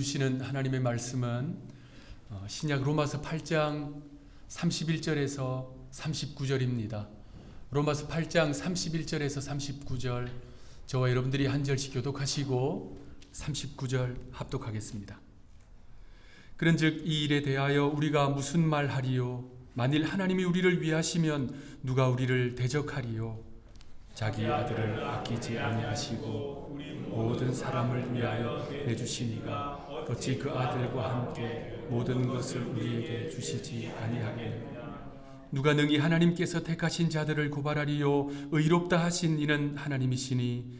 주시는 하나님의 말씀은 신약 로마서 8장 31절에서 39절입니다. 로마서 8장 31절에서 39절 저와 여러분들이 한 절씩 교독하시고 39절 합독하겠습니다. 그런즉 이 일에 대하여 우리가 무슨 말하리요? 만일 하나님이 우리를 위하시면 누가 우리를 대적하리요? 자기 아들을 아끼지 아니하시고 모든 사람을 위하여 내주시니가 어찌 그 아들과 함께 모든 것을 우리에게 주시지 아니하겠느냐? 누가 능히 하나님께서 택하신 자들을 고발하리요? 의롭다 하신 이는 하나님이시니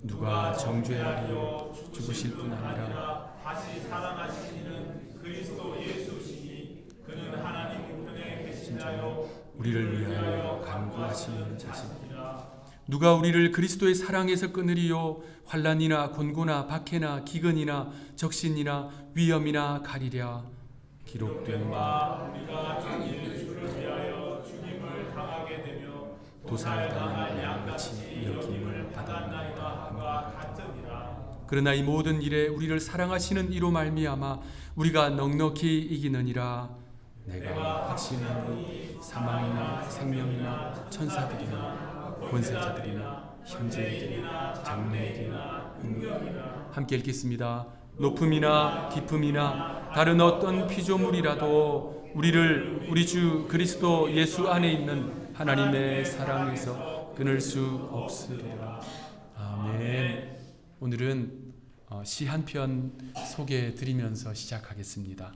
누가 정죄하리요? 죽으실 뿐 아니라 다시 살아나신 이는 그리스도 예수시니 그는 하나님 우편에 계시나요? 우리를 위하여 간구하시는 자시니라. 누가 우리를 그리스도의 사랑에서 끊으리요? 환난이나 곤고나 박해나 기근이나 적신이나 위험이나 가리랴. 기록된 바 우리가 자기의 주를 위하여 죽임을 당하게 되며 도살당한 양같이 여김을 받았나이다 함과 같으니라. 그러나 이 모든 일에 우리를 사랑하시는 이로 말미암아 우리가 넉넉히 이기느니라. 내가 확신하니 사망이나 생명이나 천사들이나 권세자들이나 현재일이나 장래일이나 능력이나 함께 읽겠습니다. 높음이나 깊음이나 다른 어떤 피조물이라도 우리를 우리 주 그리스도 예수 안에 있는 하나님의 사랑에서 끊을 수 없으리라. 아멘. 오늘은 시 한 편 소개해 드리면서 시작하겠습니다.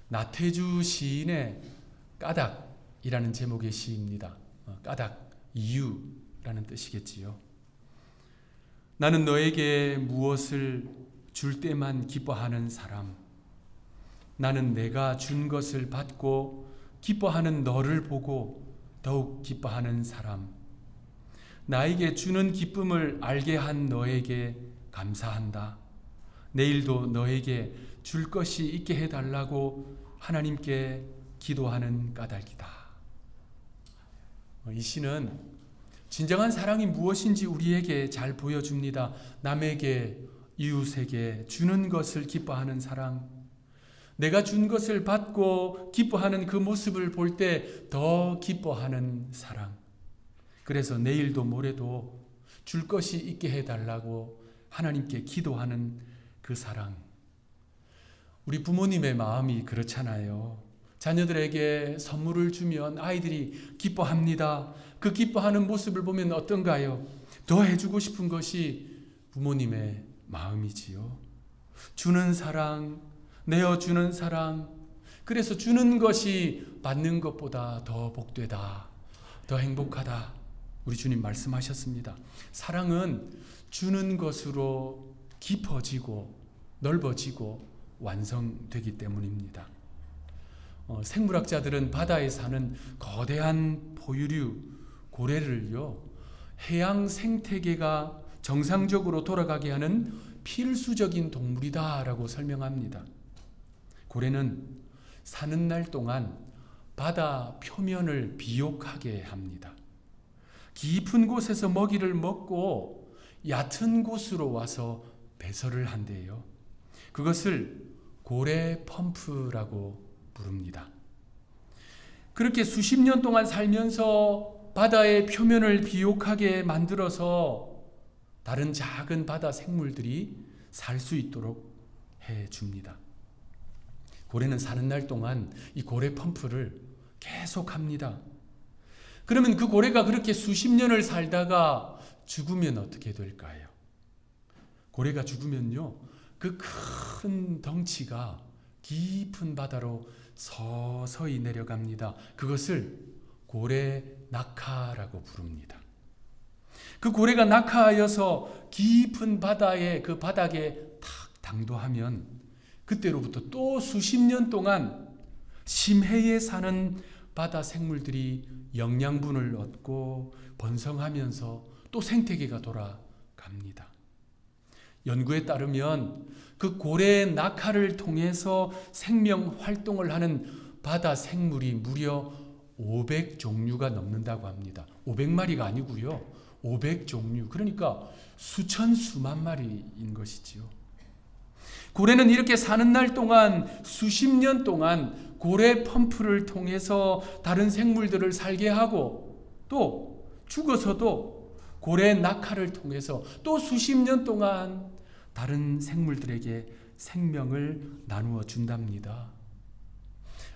나태주 시인의 까닭이라는 제목의 시입니다. 까닭, 이유라는 뜻이겠지요. 나는 너에게 무엇을 줄 때만 기뻐하는 사람. 나는 내가 준 것을 받고 기뻐하는 너를 보고 더욱 기뻐하는 사람. 나에게 주는 기쁨을 알게 한 너에게 감사한다. 내일도 너에게 줄 것이 있게 해달라고 하나님께 기도하는 까닭이다. 이 시는 진정한 사랑이 무엇인지 우리에게 잘 보여줍니다. 남에게, 이웃에게 주는 것을 기뻐하는 사랑. 내가 준 것을 받고 기뻐하는 그 모습을 볼 때 더 기뻐하는 사랑. 그래서 내일도 모레도 줄 것이 있게 해달라고 하나님께 기도하는 그 사랑. 우리 부모님의 마음이 그렇잖아요. 자녀들에게 선물을 주면 아이들이 기뻐합니다. 그 기뻐하는 모습을 보면 어떤가요? 더 해주고 싶은 것이 부모님의 마음이지요. 주는 사랑, 내어주는 사랑. 그래서 주는 것이 받는 것보다 더 복되다, 더 행복하다. 우리 주님 말씀하셨습니다. 사랑은 주는 것으로 깊어지고 넓어지고 완성되기 때문입니다. 생물학자들은 바다에 사는 거대한 포유류 고래를요, 해양 생태계가 정상적으로 돌아가게 하는 필수적인 동물이다라고 설명합니다. 고래는 사는 날 동안 바다 표면을 비옥하게 합니다. 깊은 곳에서 먹이를 먹고 얕은 곳으로 와서 배설을 한대요. 그것을 고래 펌프라고 부릅니다. 그렇게 수십 년 동안 살면서 바다의 표면을 비옥하게 만들어서 다른 작은 바다 생물들이 살 수 있도록 해줍니다. 고래는 사는 날 동안 이 고래 펌프를 계속합니다. 그러면 그 고래가 그렇게 수십 년을 살다가 죽으면 어떻게 될까요? 고래가 죽으면요, 그 큰 덩치가 깊은 바다로 서서히 내려갑니다. 그것을 고래 낙하라고 부릅니다. 그 고래가 낙하하여서 깊은 바다의 그 바닥에 탁 당도하면 그때로부터 또 수십 년 동안 심해에 사는 바다 생물들이 영양분을 얻고 번성하면서 또 생태계가 돌아갑니다. 연구에 따르면 그 고래 낙하를 통해서 생명 활동을 하는 바다 생물이 무려 500종류가 넘는다고 합니다. 500마리가 아니고요. 500종류. 그러니까 수천 수만 마리인 것이지요. 고래는 이렇게 사는 날 동안 수십 년 동안 고래 펌프를 통해서 다른 생물들을 살게 하고 또 죽어서도 고래 낙하를 통해서 또 수십 년 동안 다른 생물들에게 생명을 나누어 준답니다.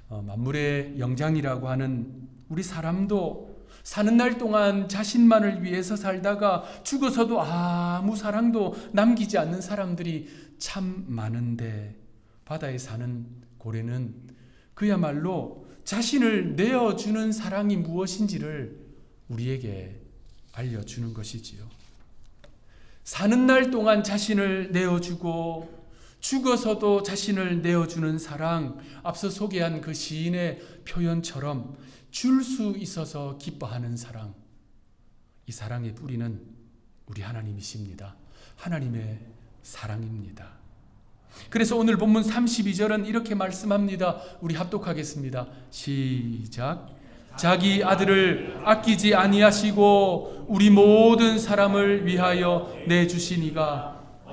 만물의 영장이라고 하는 우리 사람도 사는 날 동안 자신만을 위해서 살다가 죽어서도 아무 사랑도 남기지 않는 사람들이 참 많은데, 바다에 사는 고래는 그야말로 자신을 내어주는 사랑이 무엇인지를 우리에게 알려주는 것이지요. 사는 날 동안 자신을 내어주고 죽어서도 자신을 내어주는 사랑, 앞서 소개한 그 시인의 표현처럼 줄 수 있어서 기뻐하는 사랑, 이 사랑의 뿌리는 우리 하나님이십니다. 하나님의 사랑입니다. 그래서 오늘 본문 32절은 이렇게 말씀합니다. 우리 합독하겠습니다. 시작. 자기 아들을 아끼지 아니하시고 우리 모든 사람을 위하여 내주시니가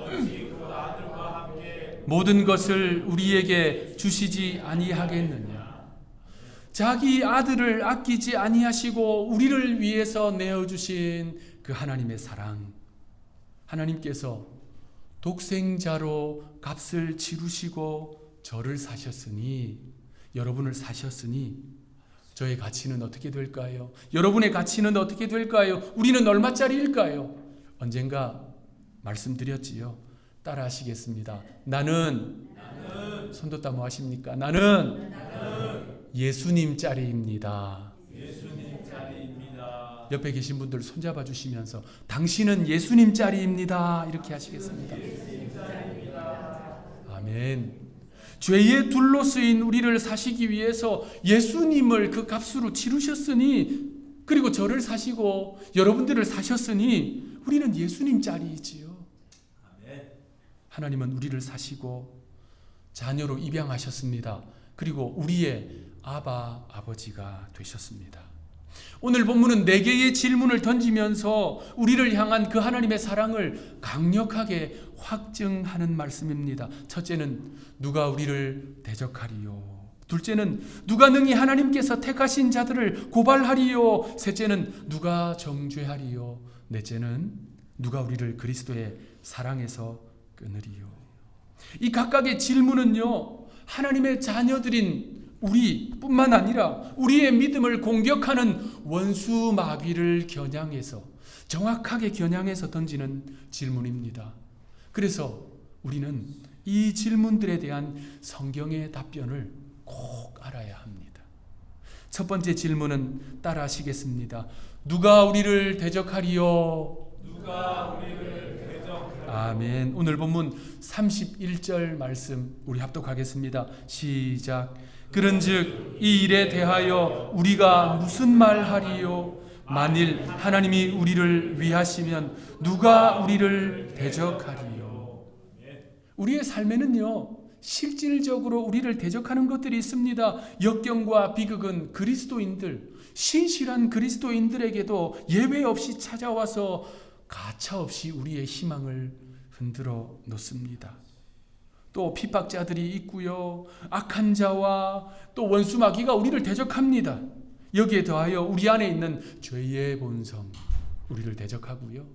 모든 것을 우리에게 주시지 아니하겠느냐. 자기 아들을 아끼지 아니하시고 우리를 위해서 내어주신 그 하나님의 사랑, 하나님께서 독생자로 값을 치르시고 저를 사셨으니, 여러분을 사셨으니 저의 가치는 어떻게 될까요? 여러분의 가치는 어떻게 될까요? 우리는 얼마짜리일까요? 언젠가 말씀드렸지요. 따라 하시겠습니다. 나는 손도 뭐 하십니까? 나는 예수님 짜리입니다. 예수님 짜리입니다. 옆에 계신 분들 손잡아 주시면서 당신은 예수님 짜리입니다. 이렇게 하시겠습니다. 아멘. 죄의 둘로 쓰인 우리를 사시기 위해서 예수님을 그 값으로 치르셨으니, 그리고 저를 사시고 여러분들을 사셨으니 우리는 예수님 짜리이지요. 하나님은 우리를 사시고 자녀로 입양하셨습니다. 그리고 우리의 아버지가 되셨습니다. 오늘 본문은 4개의 질문을 던지면서 우리를 향한 그 하나님의 사랑을 강력하게 확증하는 말씀입니다. 첫째는 누가 우리를 대적하리요? 둘째는 누가 능히 하나님께서 택하신 자들을 고발하리요? 셋째는 누가 정죄하리요? 넷째는 누가 우리를 그리스도의 사랑에서 끊으리요? 이 각각의 질문은요, 하나님의 자녀들인 우리뿐만 아니라 우리의 믿음을 공격하는 원수 마귀를 겨냥해서, 정확하게 겨냥해서 던지는 질문입니다. 그래서 우리는 이 질문들에 대한 성경의 답변을 꼭 알아야 합니다. 첫 번째 질문은 따라 하시겠습니다. 누가 우리를 대적하리요? 누가 우리를 대적하리요? 아멘. 오늘 본문 31절 말씀 우리 합독하겠습니다. 시작. 그런즉 이 일에 대하여 우리가 무슨 말하리요? 만일 하나님이 우리를 위하시면 누가 우리를 대적하리요? 우리의 삶에는요, 실질적으로 우리를 대적하는 것들이 있습니다. 역경과 비극은 그리스도인들, 신실한 그리스도인들에게도 예외 없이 찾아와서 가차없이 우리의 희망을 흔들어 놓습니다. 또 핍박자들이 있고요, 악한 자와 또 원수 마귀가 우리를 대적합니다. 여기에 더하여 우리 안에 있는 죄의 본성, 우리를 대적하고요,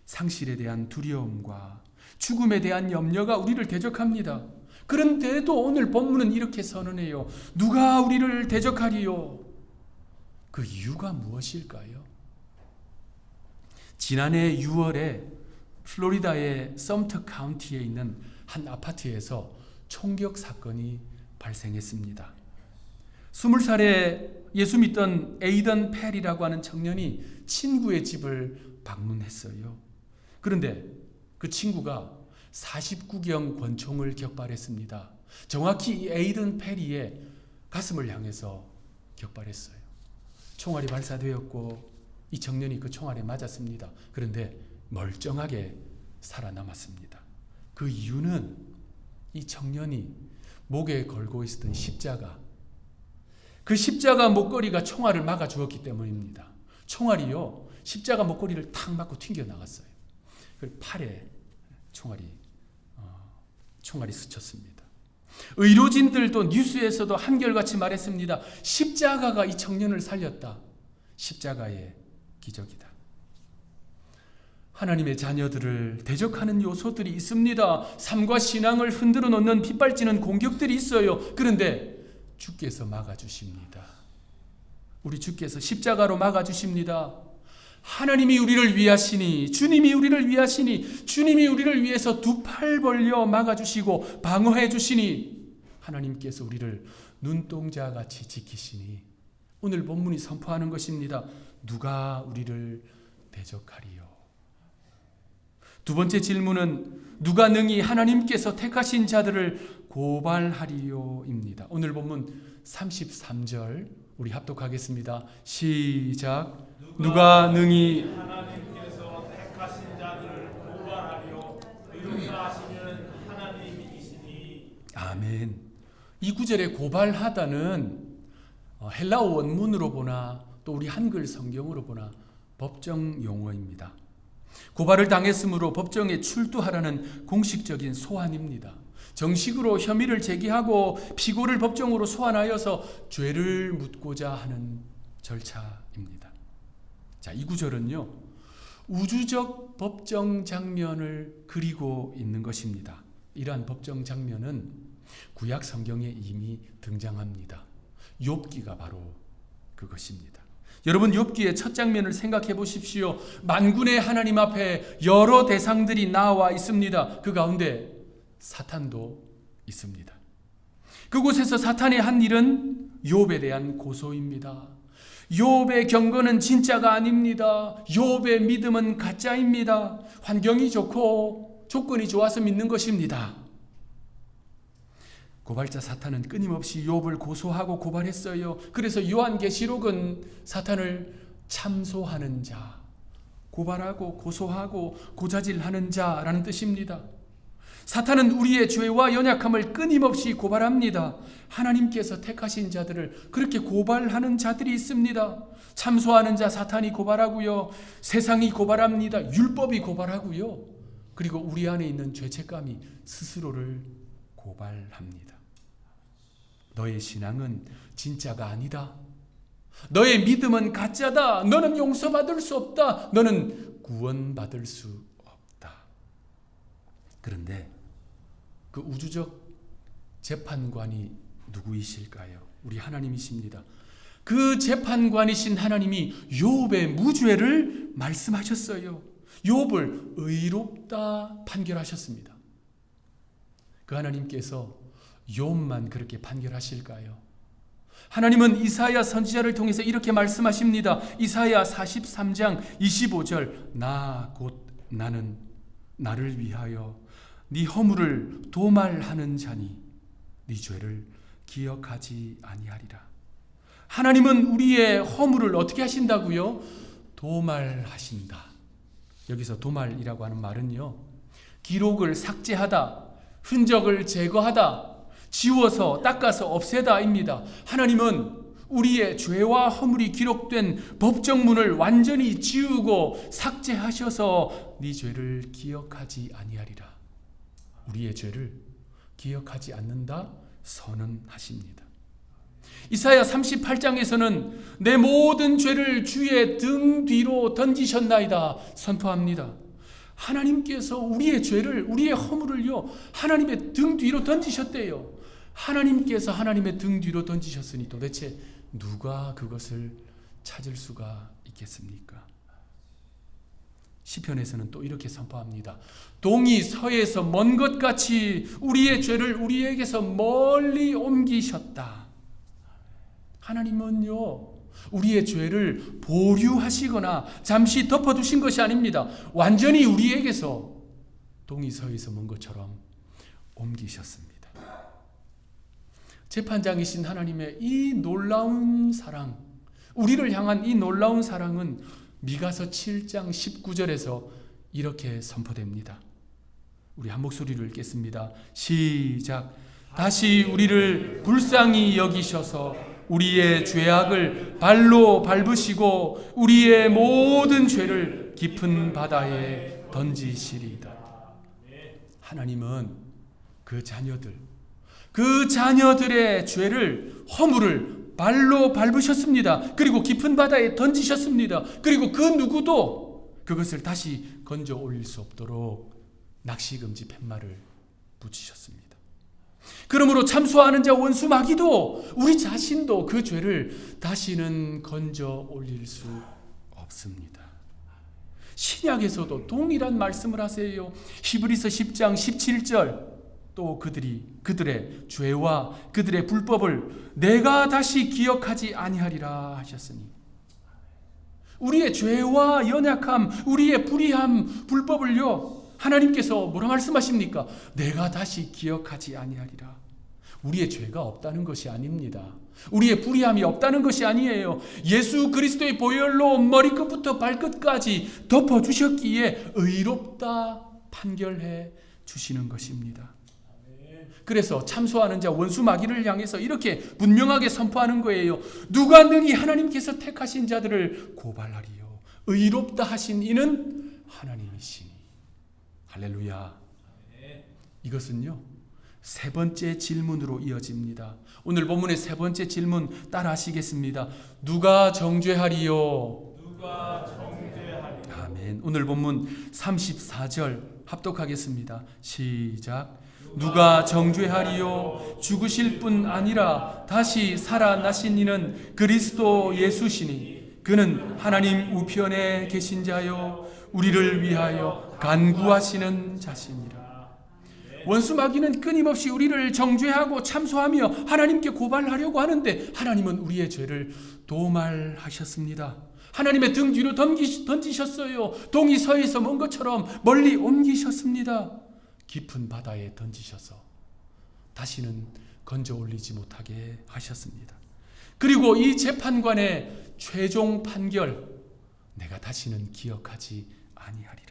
상실에 대한 두려움과 죽음에 대한 염려가 우리를 대적합니다. 그런데도 오늘 본문은 이렇게 선언해요. 누가 우리를 대적하리요? 그 이유가 무엇일까요? 지난해 6월에 플로리다의 썸터 카운티에 있는 한 아파트에서 총격 사건이 발생했습니다. 20살에 예수 믿던 에이던 펠이라고 하는 청년이 친구의 집을 방문했어요. 그런데 그 친구가 49경 권총을 격발했습니다. 정확히 이 에이던 펠의 가슴을 향해서 격발했어요. 총알이 발사되었고 이 청년이 그 총알에 맞았습니다. 그런데 멀쩡하게 살아남았습니다. 그 이유는 이 청년이 목에 걸고 있었던 십자가, 그 십자가 목걸이가 총알을 막아 주었기 때문입니다. 총알이요, 십자가 목걸이를 탁 맞고 튕겨 나갔어요. 그리고 팔에 총알이 총알이 스쳤습니다. 의료진들도 뉴스에서도 한결같이 말했습니다. 십자가가 이 청년을 살렸다. 십자가의 기적이다. 하나님의 자녀들을 대적하는 요소들이 있습니다. 삶과 신앙을 흔들어 놓는 빗발치는 공격들이 있어요. 그런데 주께서 막아주십니다. 우리 주께서 십자가로 막아주십니다. 하나님이 우리를 위하시니, 주님이 우리를 위하시니, 주님이 우리를 위해서 두 팔 벌려 막아주시고 방어해 주시니, 하나님께서 우리를 눈동자같이 지키시니, 오늘 본문이 선포하는 것입니다. 누가 우리를 대적하리요? 두 번째 질문은 누가 능히 하나님께서 택하신 자들을 고발하리요입니다. 오늘 본문 33절 우리 합독하겠습니다. 시작. 누가 능히 하나님께서 택하신 자들을 고발하리요 의롭다하시는 하나님이시니. 아멘. 이 구절에 고발하다는 헬라어 원문으로 보나 또 우리 한글 성경으로 보나 법정 용어입니다. 고발을 당했으므로 법정에 출두하라는 공식적인 소환입니다. 정식으로 혐의를 제기하고 피고를 법정으로 소환하여서 죄를 묻고자 하는 절차입니다. 자, 이 구절은요, 우주적 법정 장면을 그리고 있는 것입니다. 이러한 법정 장면은 구약 성경에 이미 등장합니다. 욥기가 바로 그것입니다. 여러분, 욥기의 첫 장면을 생각해 보십시오. 만군의 하나님 앞에 여러 대상들이 나와 있습니다. 그 가운데 사탄도 있습니다. 그곳에서 사탄이 한 일은 욥에 대한 고소입니다. 욥의 경고는 진짜가 아닙니다. 욥의 믿음은 가짜입니다. 환경이 좋고 조건이 좋아서 믿는 것입니다. 고발자 사탄은 끊임없이 욥을 고소하고 고발했어요. 그래서 요한계시록은 사탄을 참소하는 자, 고발하고 고소하고 고자질하는 자라는 뜻입니다. 사탄은 우리의 죄와 연약함을 끊임없이 고발합니다. 하나님께서 택하신 자들을 그렇게 고발하는 자들이 있습니다. 참소하는 자 사탄이 고발하고요. 세상이 고발합니다. 율법이 고발하고요. 그리고 우리 안에 있는 죄책감이 스스로를 고발합니다. 너의 신앙은 진짜가 아니다. 너의 믿음은 가짜다. 너는 용서받을 수 없다. 너는 구원받을 수 없다. 그런데 그 우주적 재판관이 누구이실까요? 우리 하나님이십니다. 그 재판관이신 하나님이 욥의 무죄를 말씀하셨어요. 욥을 의롭다 판결하셨습니다. 그 하나님께서 욥만 그렇게 판결하실까요? 하나님은 이사야 선지자를 통해서 이렇게 말씀하십니다. 이사야 43장 25절 나 곧 나는 나를 위하여 네 허물을 도말하는 자니 네 죄를 기억하지 아니하리라. 하나님은 우리의 허물을 어떻게 하신다고요? 도말하신다. 여기서 도말이라고 하는 말은요, 기록을 삭제하다, 흔적을 제거하다, 지워서 닦아서 없애다입니다. 하나님은 우리의 죄와 허물이 기록된 법정문을 완전히 지우고 삭제하셔서 네 죄를 기억하지 아니하리라. 우리의 죄를 기억하지 않는다 선언하십니다. 이사야 38장에서는 내 모든 죄를 주의 등 뒤로 던지셨나이다 선포합니다. 하나님께서 우리의 죄를, 우리의 허물을요, 하나님의 등 뒤로 던지셨대요. 하나님께서 하나님의 등 뒤로 던지셨으니 도대체 누가 그것을 찾을 수가 있겠습니까? 시편에서는 또 이렇게 선포합니다. 동이 서에서 먼 것 같이 우리의 죄를 우리에게서 멀리 옮기셨다. 하나님은요, 우리의 죄를 보류하시거나 잠시 덮어두신 것이 아닙니다. 완전히 우리에게서 동이 서에서 먼 것처럼 옮기셨습니다. 재판장이신 하나님의 이 놀라운 사랑, 우리를 향한 이 놀라운 사랑은 미가서 7장 19절에서 이렇게 선포됩니다. 우리 한 목소리로 읽겠습니다. 시작. 다시 우리를 불쌍히 여기셔서 우리의 죄악을 발로 밟으시고 우리의 모든 죄를 깊은 바다에 던지시리이다. 하나님은 그 자녀들의 죄를, 허물을 발로 밟으셨습니다. 그리고 깊은 바다에 던지셨습니다. 그리고 그 누구도 그것을 다시 건져 올릴 수 없도록 낚시금지 팻말을 붙이셨습니다. 그러므로 참소하는 자 원수 마귀도, 우리 자신도 그 죄를 다시는 건져 올릴 수 없습니다. 신약에서도 동일한 말씀을 하세요. 히브리서 10장 17절, 또 그들의 죄와 그들의 불법을 내가 다시 기억하지 아니하리라 하셨으니, 우리의 죄와 연약함, 우리의 불의함, 불법을요, 하나님께서 뭐라 말씀하십니까? 내가 다시 기억하지 아니하리라. 우리의 죄가 없다는 것이 아닙니다. 우리의 불의함이 없다는 것이 아니에요. 예수 그리스도의 보혈로 머리끝부터 발끝까지 덮어주셨기에 의롭다 판결해 주시는 것입니다. 그래서 참소하는 자 원수 마귀를 향해서 이렇게 분명하게 선포하는 거예요. 누가 능히 하나님께서 택하신 자들을 고발하리요. 의롭다 하신 이는 하나님이시니. 할렐루야. 이것은요, 세 번째 질문으로 이어집니다. 오늘 본문의 세 번째 질문 따라 하시겠습니다. 누가 정죄하리요? 누가 정죄하리요? 아멘. 오늘 본문 34절 합독하겠습니다. 시작. 누가 정죄하리요? 죽으실 뿐 아니라 다시 살아나신 이는 그리스도 예수시니 그는 하나님 우편에 계신 자요 우리를 위하여 간구하시는 자시니라. 원수 마귀는 끊임없이 우리를 정죄하고 참소하며 하나님께 고발하려고 하는데, 하나님은 우리의 죄를 도말하셨습니다. 하나님의 등 뒤로 던지셨어요. 동이 서에서 먼 것처럼 멀리 옮기셨습니다. 깊은 바다에 던지셔서 다시는 건져 올리지 못하게 하셨습니다. 그리고 이 재판관의 최종 판결, 내가 다시는 기억하지 아니하리라.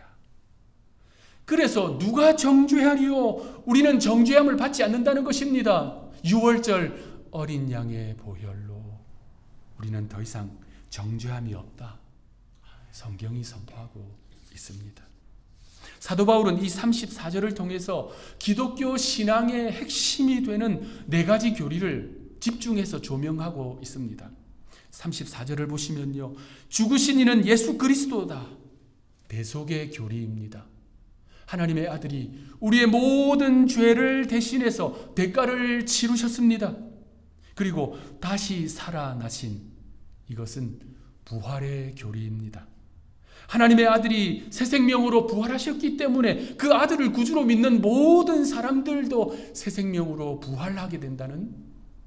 그래서 누가 정죄하리요? 우리는 정죄함을 받지 않는다는 것입니다. 6월절 어린 양의 보혈로 우리는 더 이상 정죄함이 없다. 성경이 선포하고 있습니다. 사도 바울은 이 34절을 통해서 기독교 신앙의 핵심이 되는 네 가지 교리를 집중해서 조명하고 있습니다. 34절을 보시면요, 죽으신 이는 예수 그리스도다. 대속의 교리입니다. 하나님의 아들이 우리의 모든 죄를 대신해서 대가를 치르셨습니다. 그리고 다시 살아나신, 이것은 부활의 교리입니다. 하나님의 아들이 새 생명으로 부활하셨기 때문에 그 아들을 구주로 믿는 모든 사람들도 새 생명으로 부활하게 된다는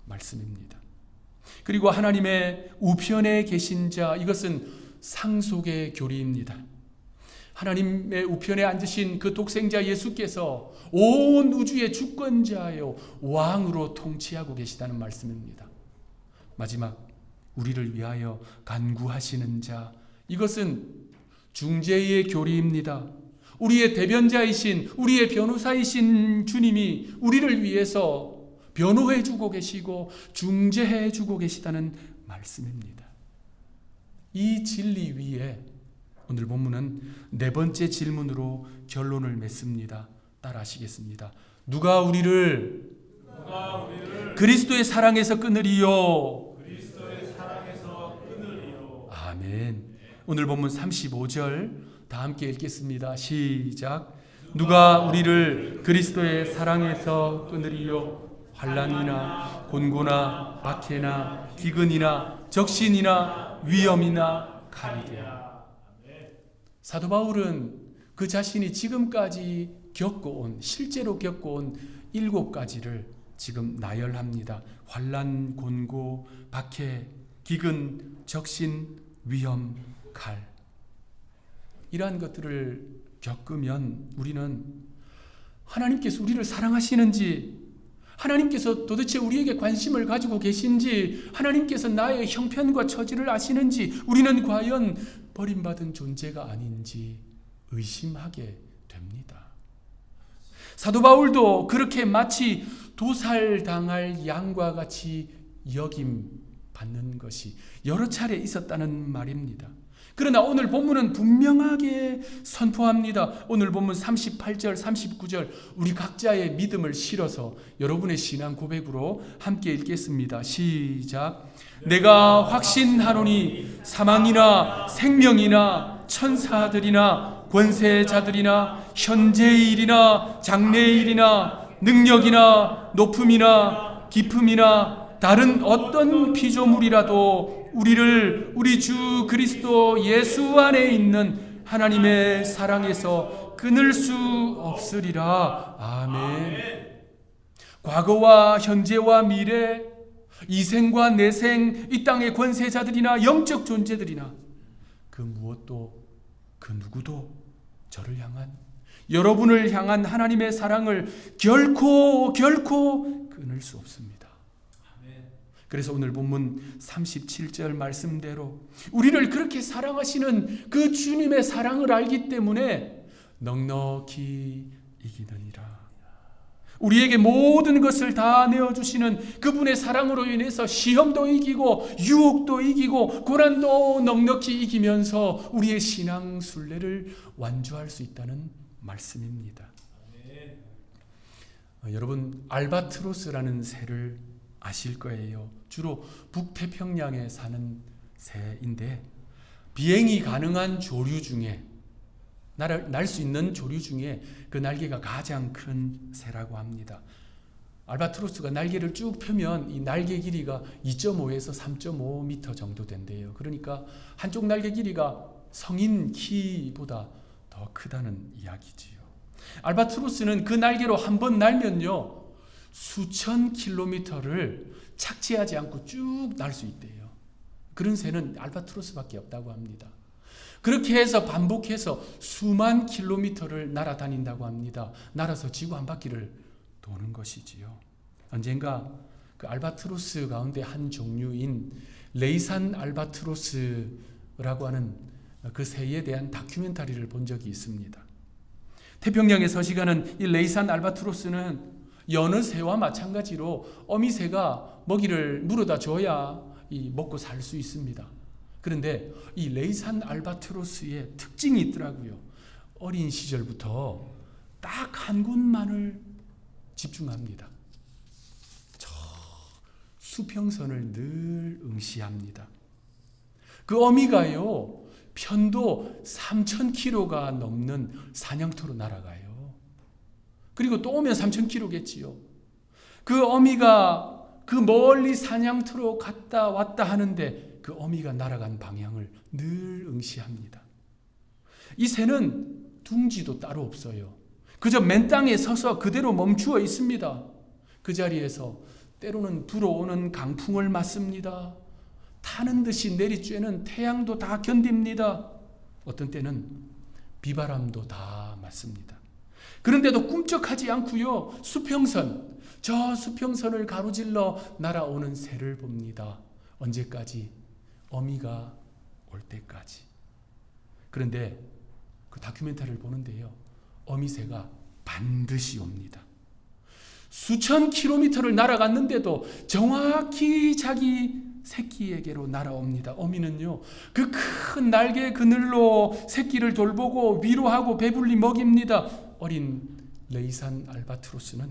말씀입니다. 그리고 하나님의 우편에 계신 자, 이것은 상속의 교리입니다. 하나님의 우편에 앉으신 그 독생자 예수께서 온 우주의 주권자요 왕으로 통치하고 계시다는 말씀입니다. 마지막, 우리를 위하여 간구하시는 자, 이것은 중재의 교리입니다. 우리의 대변자이신, 우리의 변호사이신 주님이 우리를 위해서 변호해 주고 계시고 중재해 주고 계시다는 말씀입니다. 이 진리 위에 오늘 본문은 네 번째 질문으로 결론을 맺습니다. 따라 하시겠습니다. 누가 우리를 그리스도의 사랑에서 끊으리요? 아멘. 오늘 본문 35절 다 함께 읽겠습니다. 시작. 누가 우리를 그리스도의 사랑에서 끊으리요? 환난이나 곤고나 박해나 기근이나 적신이나 위험이나 칼이랴. 사도 바울은 그 자신이 지금까지 겪어온, 실제로 겪어온 7가지를 지금 나열합니다. 환난, 곤고, 박해, 기근, 적신, 위험, 칼. 이러한 것들을 겪으면 우리는 하나님께서 우리를 사랑하시는지, 하나님께서 도대체 우리에게 관심을 가지고 계신지, 하나님께서 나의 형편과 처지를 아시는지, 우리는 과연 버림받은 존재가 아닌지 의심하게 됩니다. 사도 바울도 그렇게 마치 도살당할 양과 같이 여김 받는 것이 여러 차례 있었다는 말입니다. 그러나 오늘 본문은 분명하게 선포합니다. 오늘 본문 38절, 39절 우리 각자의 믿음을 실어서 여러분의 신앙 고백으로 함께 읽겠습니다. 시작. 내가 확신하노니 사망이나 생명이나 천사들이나 권세자들이나 현재의 일이나 장래의 일이나 능력이나 높음이나 깊음이나 다른 어떤 피조물이라도 우리를 우리 주 그리스도 예수 안에 있는 하나님의 사랑에서 끊을 수 없으리라. 아멘. 과거와 현재와 미래, 이생과 내생, 이 땅의 권세자들이나 영적 존재들이나 그 무엇도 그 누구도 저를 향한, 여러분을 향한 하나님의 사랑을 결코 끊을 수 없습니다. 그래서 오늘 본문 37절 말씀대로 우리를 그렇게 사랑하시는 그 주님의 사랑을 알기 때문에 넉넉히 이기느니라. 우리에게 모든 것을 다 내어주시는 그분의 사랑으로 인해서 시험도 이기고 유혹도 이기고 고난도 넉넉히 이기면서 우리의 신앙 순례를 완주할 수 있다는 말씀입니다. 여러분, 알바트로스라는 새를 아실 거예요. 주로 북태평양에 사는 새인데 비행이 가능한 조류 중에, 날 수 있는 조류 중에 그 날개가 가장 큰 새라고 합니다. 알바트로스가 날개를 쭉 펴면 이 날개 길이가 2.5에서 3.5m 정도 된대요. 그러니까 한쪽 날개 길이가 성인 키보다 더 크다는 이야기지요. 알바트로스는 그 날개로 한 번 날면요, 수천 킬로미터를 착지하지 않고 쭉 날 수 있대요. 그런 새는 알바트로스밖에 없다고 합니다. 그렇게 해서 반복해서 수만 킬로미터를 날아다닌다고 합니다. 날아서 지구 한 바퀴를 도는 것이지요. 언젠가 그 알바트로스 가운데 한 종류인 레이산 알바트로스라고 하는 그 새에 대한 다큐멘터리를 본 적이 있습니다. 태평양에 서식하는 이 레이산 알바트로스는 여느 새와 마찬가지로 어미새가 먹이를 물어다 줘야 먹고 살 수 있습니다. 그런데 이 레이산 알바트로스의 특징이 있더라고요. 어린 시절부터 딱 한 곳만을 집중합니다. 저 수평선을 늘 응시합니다. 그 어미가요, 편도 3,000km가 넘는 사냥터로 날아가요. 그리고 또 오면 3,000km겠지요. 그 어미가 그 멀리 사냥터로 갔다 왔다 하는데 그 어미가 날아간 방향을 늘 응시합니다. 이 새는 둥지도 따로 없어요. 그저 맨 땅에 서서 그대로 멈추어 있습니다. 그 자리에서 때로는 불어오는 강풍을 맞습니다. 타는 듯이 내리쬐는 태양도 다 견딥니다. 어떤 때는 비바람도 다 맞습니다. 그런데도 꿈쩍하지 않고요, 수평선, 저 수평선을 가로질러 날아오는 새를 봅니다. 언제까지? 어미가 올 때까지. 그런데 그 다큐멘터리를 보는데요, 어미새가 반드시 옵니다. 수천 킬로미터를 날아갔는데도 정확히 자기 새끼에게로 날아옵니다. 어미는요, 그 큰 날개 그늘로 새끼를 돌보고 위로하고 배불리 먹입니다. 어린 레이산 알바트로스는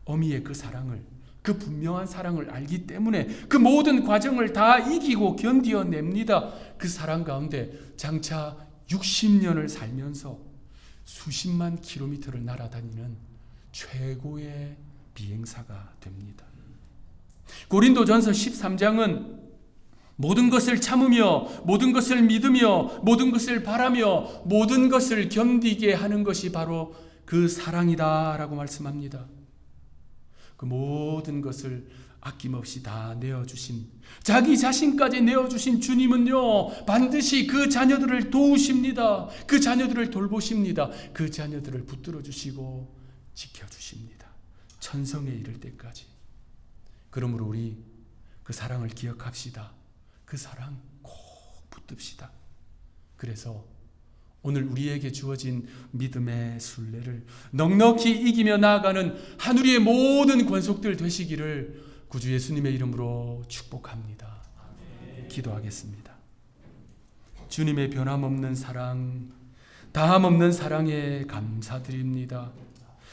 어미의 그 사랑을, 그 분명한 사랑을 알기 때문에 그 모든 과정을 다 이기고 견디어냅니다. 그 사랑 가운데 장차 60년을 살면서 수십만 킬로미터를 날아다니는 최고의 비행사가 됩니다. 고린도전서 13장은 모든 것을 참으며 모든 것을 믿으며 모든 것을 바라며 모든 것을 견디게 하는 것이 바로 그 사랑이다라고 말씀합니다. 그 모든 것을 아낌없이 다 내어주신, 자기 자신까지 내어주신 주님은요, 반드시 그 자녀들을 도우십니다. 그 자녀들을 돌보십니다. 그 자녀들을 붙들어 주시고 지켜주십니다. 천성에 이를 때까지. 그러므로 우리 그 사랑을 기억합시다. 그 사랑 꼭 붙듭시다. 그래서 오늘 우리에게 주어진 믿음의 순례를 넉넉히 이기며 나아가는 하늘의 모든 권속들 되시기를 구주 예수님의 이름으로 축복합니다. 기도하겠습니다. 주님의 변함없는 사랑, 다함없는 사랑에 감사드립니다.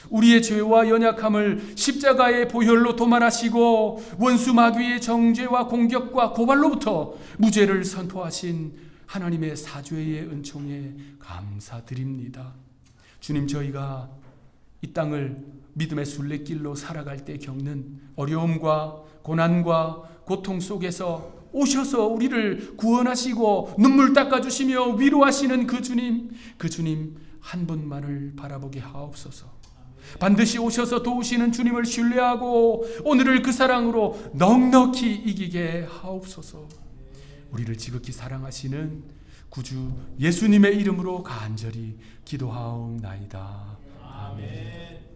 우리의 죄와 연약함을 십자가의 보혈로 도말하시고 원수 마귀의 정죄와 공격과 고발로부터 무죄를 선포하신 하나님의 사죄의 은총에 감사드립니다. 주님, 저희가 이 땅을 믿음의 순례길로 살아갈 때 겪는 어려움과 고난과 고통 속에서 오셔서 우리를 구원하시고 눈물 닦아주시며 위로하시는 그 주님 한 분만을 바라보게 하옵소서. 반드시 오셔서 도우시는 주님을 신뢰하고 오늘을 그 사랑으로 넉넉히 이기게 하옵소서. 우리를 지극히 사랑하시는 구주 예수님의 이름으로 간절히 기도하옵나이다. 아멘.